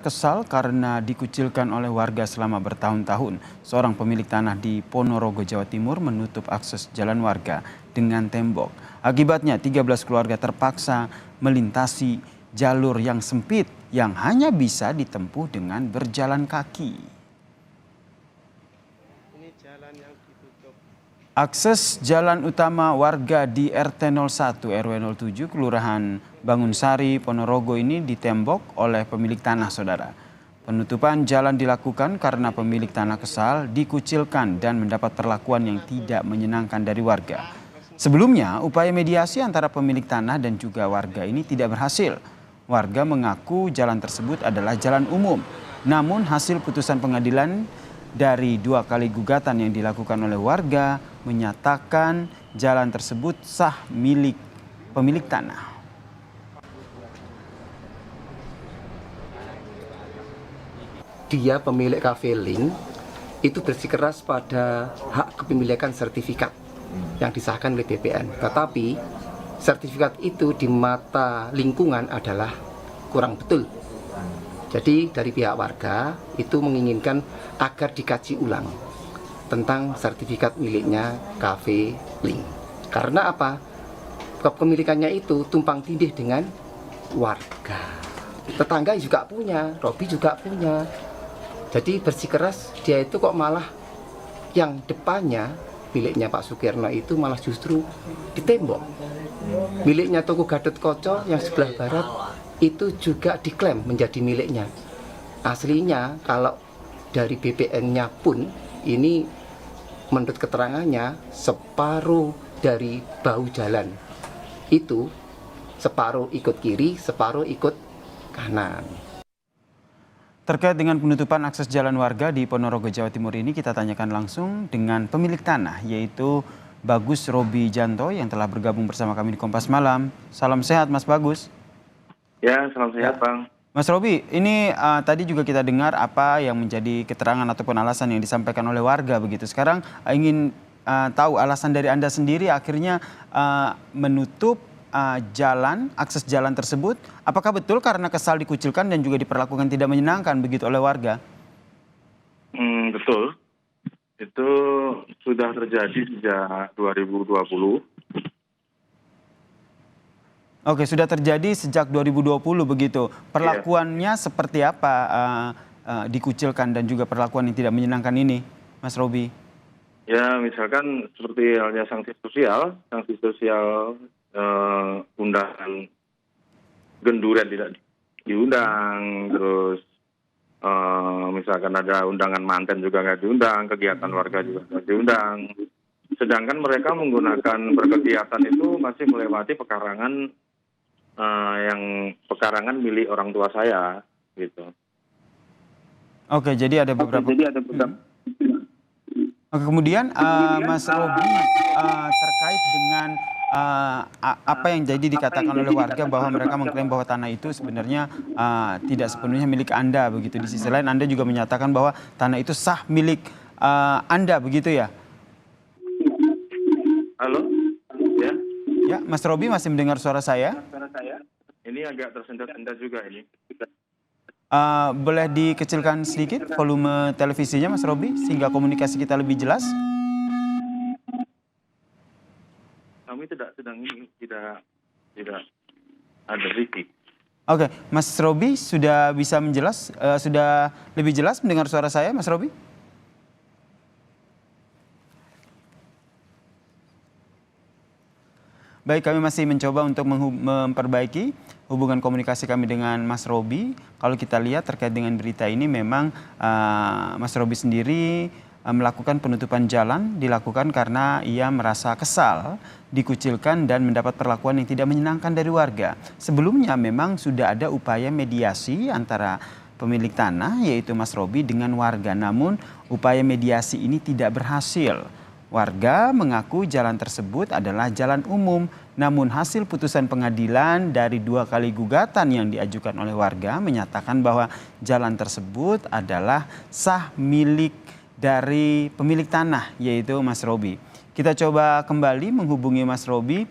Kesal karena dikucilkan oleh warga selama bertahun-tahun, seorang pemilik tanah di Ponorogo, Jawa Timur menutup akses jalan warga dengan tembok. Akibatnya 13 keluarga terpaksa melintasi jalur yang sempit yang hanya bisa ditempuh dengan berjalan kaki. Akses jalan utama warga di RT 01 RW 07 Kelurahan Bangunsari, Ponorogo ini ditembok oleh pemilik tanah, saudara. Penutupan jalan dilakukan karena pemilik tanah kesal, dikucilkan dan mendapat perlakuan yang tidak menyenangkan dari warga. Sebelumnya, upaya mediasi antara pemilik tanah dan juga warga ini tidak berhasil. Warga mengaku jalan tersebut adalah jalan umum. Namun hasil putusan pengadilan dari 2 kali gugatan yang dilakukan oleh warga menyatakan jalan tersebut sah milik pemilik tanah. Dia pemilik kafe Link itu bersikeras pada hak kepemilikan sertifikat yang disahkan oleh BPN. Tetapi sertifikat itu di mata lingkungan adalah kurang betul. Jadi dari pihak warga itu menginginkan agar dikaji ulang tentang sertifikat miliknya kafe Link. Karena apa? Kepemilikannya itu tumpang tindih dengan warga. Tetangga juga punya, Robi juga punya. Jadi bersikeras dia itu kok malah yang depannya miliknya Pak Sukirno itu malah justru ditembok. Miliknya toko Gatot Koco yang sebelah barat itu juga diklaim menjadi miliknya. Aslinya kalau dari BPN-nya pun ini menurut keterangannya separuh dari bahu jalan itu separuh ikut kiri, separuh ikut kanan. Terkait dengan penutupan akses jalan warga di Ponorogo, Jawa Timur ini kita tanyakan langsung dengan pemilik tanah yaitu Bagus Robi Janto yang telah bergabung bersama kami di Kompas Malam. Salam sehat Mas Bagus. Ya, salam sehat Bang. Mas Robi, ini tadi juga kita dengar apa yang menjadi keterangan ataupun alasan yang disampaikan oleh warga begitu. Sekarang ingin tahu alasan dari Anda sendiri akhirnya menutup akses jalan tersebut. Apakah betul karena kesal dikucilkan dan juga diperlakukan tidak menyenangkan begitu oleh warga? Betul. Itu sudah terjadi sejak 2020. Oke, sudah terjadi sejak 2020 begitu. Perlakuannya seperti apa dikucilkan dan juga perlakuan yang tidak menyenangkan ini, Mas Robi? Ya, misalkan seperti halnya sanksi sosial undangan genduren tidak diundang, terus misalkan ada undangan manten juga nggak diundang, kegiatan warga juga nggak diundang. Sedangkan mereka menggunakan berkegiatan itu masih melewati pekarangan milik orang tua saya, gitu. Oke, jadi ada beberapa. Oke, kemudian Mas Robi terkait dengan apa yang jadi dikatakan oleh warga bahwa mereka mengklaim bahwa tanah itu sebenarnya tidak sepenuhnya milik Anda begitu. Di sisi lain Anda juga menyatakan bahwa tanah itu sah milik Anda begitu ya? Halo? Ya? Ya, Mas Robi masih mendengar suara saya? Ini agak tersendat-sendat juga ini. Boleh dikecilkan sedikit volume televisinya Mas Robi sehingga komunikasi kita lebih jelas? Kami tidak ada riki. Oke, Mas Robi sudah bisa sudah lebih jelas mendengar suara saya, Mas Robi? Baik, kami masih mencoba untuk memperbaiki hubungan komunikasi kami dengan Mas Robi. Kalau kita lihat terkait dengan berita ini memang Mas Robi sendiri melakukan penutupan jalan dilakukan karena ia merasa kesal, dikucilkan dan mendapat perlakuan yang tidak menyenangkan dari warga. Sebelumnya memang sudah ada upaya mediasi antara pemilik tanah yaitu Mas Robi dengan warga. Namun upaya mediasi ini tidak berhasil. Warga mengaku jalan tersebut adalah jalan umum, namun hasil putusan pengadilan dari 2 kali gugatan yang diajukan oleh warga menyatakan bahwa jalan tersebut adalah sah milik dari pemilik tanah, yaitu Mas Robi. Kita coba kembali menghubungi Mas Robi.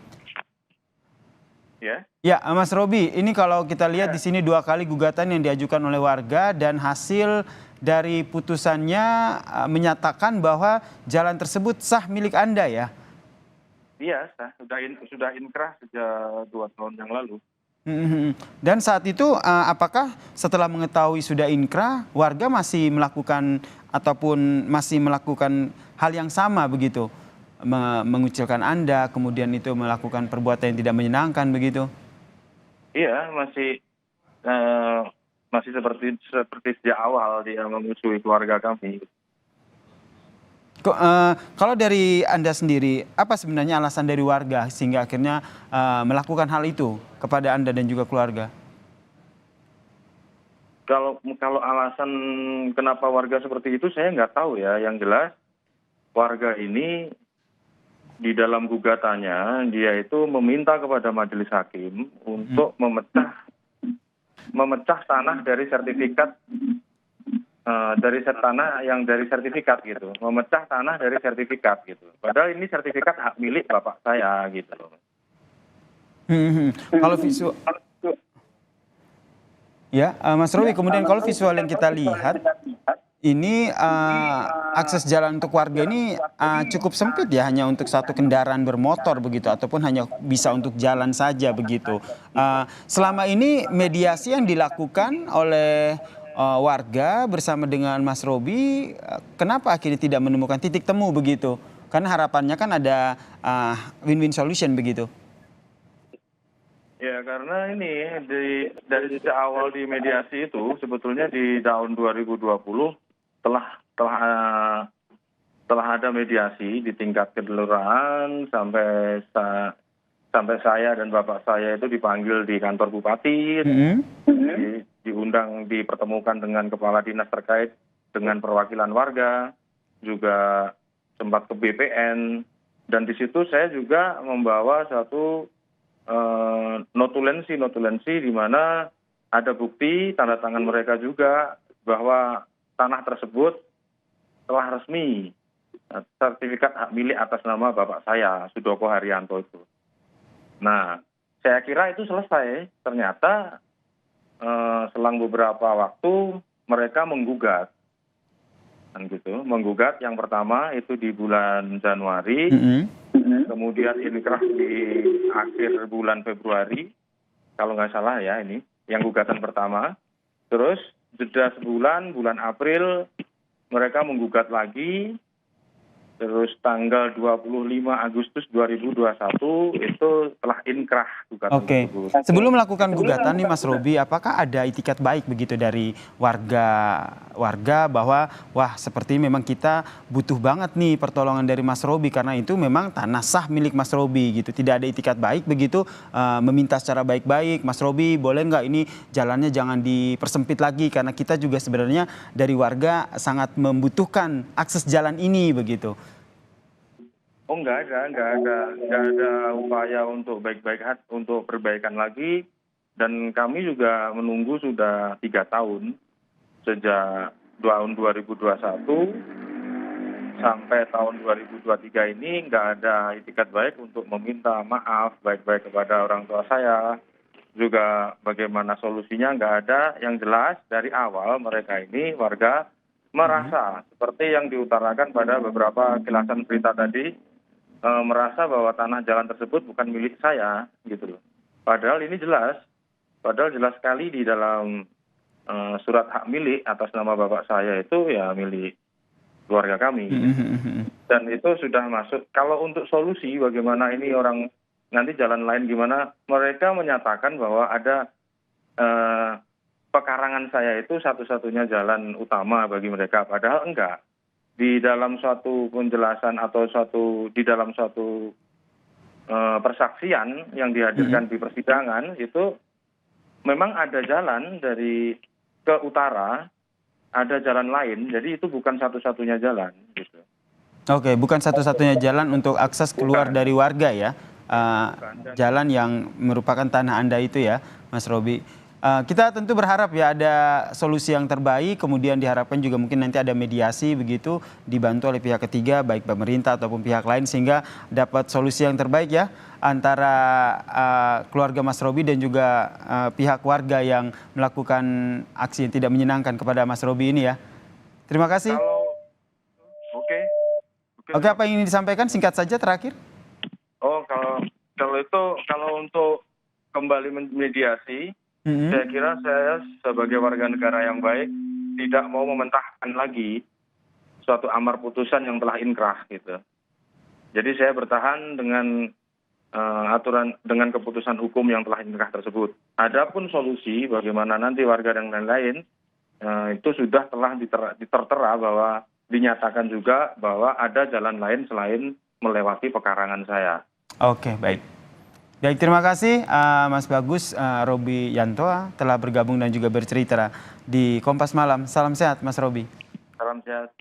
Ya. Ya, Mas Robi, ini kalau kita lihat di sini 2 kali gugatan yang diajukan oleh warga dan hasil dari putusannya menyatakan bahwa jalan tersebut sah milik Anda ya? Iya, sah. Sudah inkrah sejak 2 tahun yang lalu. Mhm. Dan saat itu apakah setelah mengetahui sudah inkrah, warga masih melakukan ataupun masih melakukan hal yang sama begitu? Mengucilkan Anda, kemudian itu melakukan perbuatan yang tidak menyenangkan begitu? Iya, masih seperti sejak awal dia memusuhi keluarga kami. Kalau dari Anda sendiri, apa sebenarnya alasan dari warga sehingga akhirnya melakukan hal itu kepada Anda dan juga keluarga? Kalau alasan kenapa warga seperti itu saya nggak tahu ya. Yang jelas warga ini di dalam gugatannya dia itu meminta kepada majelis hakim untuk memecah tanah dari sertifikat tanah yang dari sertifikat gitu, memecah tanah dari sertifikat gitu. Padahal ini sertifikat hak milik bapak saya gitu loh. Kalau visual, ya, Mas Robi, kemudian kalau visual yang kita lihat ini akses jalan untuk warga ini cukup sempit ya, hanya untuk satu kendaraan bermotor begitu, ataupun hanya bisa untuk jalan saja begitu. Selama ini mediasi yang dilakukan oleh warga bersama dengan Mas Robi, kenapa akhirnya tidak menemukan titik temu begitu? Karena harapannya kan ada win-win solution begitu. Ya karena ini dari sejak awal di mediasi itu sebetulnya di tahun 2020 telah ada mediasi di tingkat kelurahan sampai saya dan bapak saya itu dipanggil di kantor bupati, diundang dipertemukan dengan kepala dinas terkait dengan perwakilan warga, juga sempat ke BPN, dan di situ saya juga membawa satu notulensi di mana ada bukti tanda tangan mereka juga bahwa tanah tersebut telah resmi sertifikat hak milik atas nama bapak saya, Sudoko Haryanto itu. Nah, saya kira itu selesai. Ternyata selang beberapa waktu mereka menggugat. Kan gitu. Menggugat yang pertama itu di bulan Januari, kemudian inkrah di akhir bulan Februari, kalau nggak salah ya ini, yang gugatan pertama. Terus jeda sebulan, bulan April, mereka menggugat lagi. Terus tanggal 25 Agustus 2021 itu telah inkrah gugatan tersebut. Sebelum melakukan gugatan nih Mas Robi, apakah ada itikat baik begitu dari warga bahwa wah seperti memang kita butuh banget nih pertolongan dari Mas Robi karena itu memang tanah sah milik Mas Robi gitu. Tidak ada itikat baik begitu meminta secara baik-baik, Mas Robi boleh nggak ini jalannya jangan dipersempit lagi karena kita juga sebenarnya dari warga sangat membutuhkan akses jalan ini begitu. Oh enggak ada upaya untuk untuk perbaikan lagi, dan kami juga menunggu sudah 3 tahun sejak tahun 2021 sampai tahun 2023 ini nggak ada itikat baik untuk meminta maaf baik-baik kepada orang tua saya, juga bagaimana solusinya nggak ada. Yang jelas dari awal mereka ini warga merasa seperti yang diutarakan pada beberapa kilasan berita tadi, merasa bahwa tanah jalan tersebut bukan milik saya gitu loh. Padahal jelas sekali di dalam surat hak milik atas nama bapak saya itu ya milik keluarga kami. Dan itu sudah masuk. Kalau untuk solusi bagaimana ini orang nanti jalan lain gimana, mereka menyatakan bahwa ada pekarangan saya itu satu-satunya jalan utama bagi mereka, padahal enggak. Di dalam suatu penjelasan atau di dalam suatu persaksian yang dihadirkan di persidangan itu memang ada jalan dari ke utara, ada jalan lain, jadi itu bukan satu-satunya jalan gitu. Oke, bukan satu-satunya jalan untuk akses keluar dari warga ya, jalan yang merupakan tanah Anda itu ya, Mas Robi. Kita tentu berharap ya ada solusi yang terbaik, kemudian diharapkan juga mungkin nanti ada mediasi begitu dibantu oleh pihak ketiga baik pemerintah ataupun pihak lain sehingga dapat solusi yang terbaik ya antara keluarga Mas Robi dan juga pihak warga yang melakukan aksi yang tidak menyenangkan kepada Mas Robi ini ya. Terima kasih. Oke. Oke, apa yang ingin disampaikan singkat saja terakhir? Oh, kalau untuk kembali mediasi, saya kira saya sebagai warga negara yang baik tidak mau mementahkan lagi suatu amar putusan yang telah inkrah gitu. Jadi saya bertahan dengan aturan dengan keputusan hukum yang telah inkrah tersebut. Adapun solusi bagaimana nanti warga dan lain-lain itu sudah telah ditertera bahwa dinyatakan juga bahwa ada jalan lain selain melewati pekarangan saya. Oke, baik. Baik, terima kasih Mas Bagus Robi Yanto telah bergabung dan juga bercerita di Kompas Malam. Salam sehat Mas Robi. Salam sehat.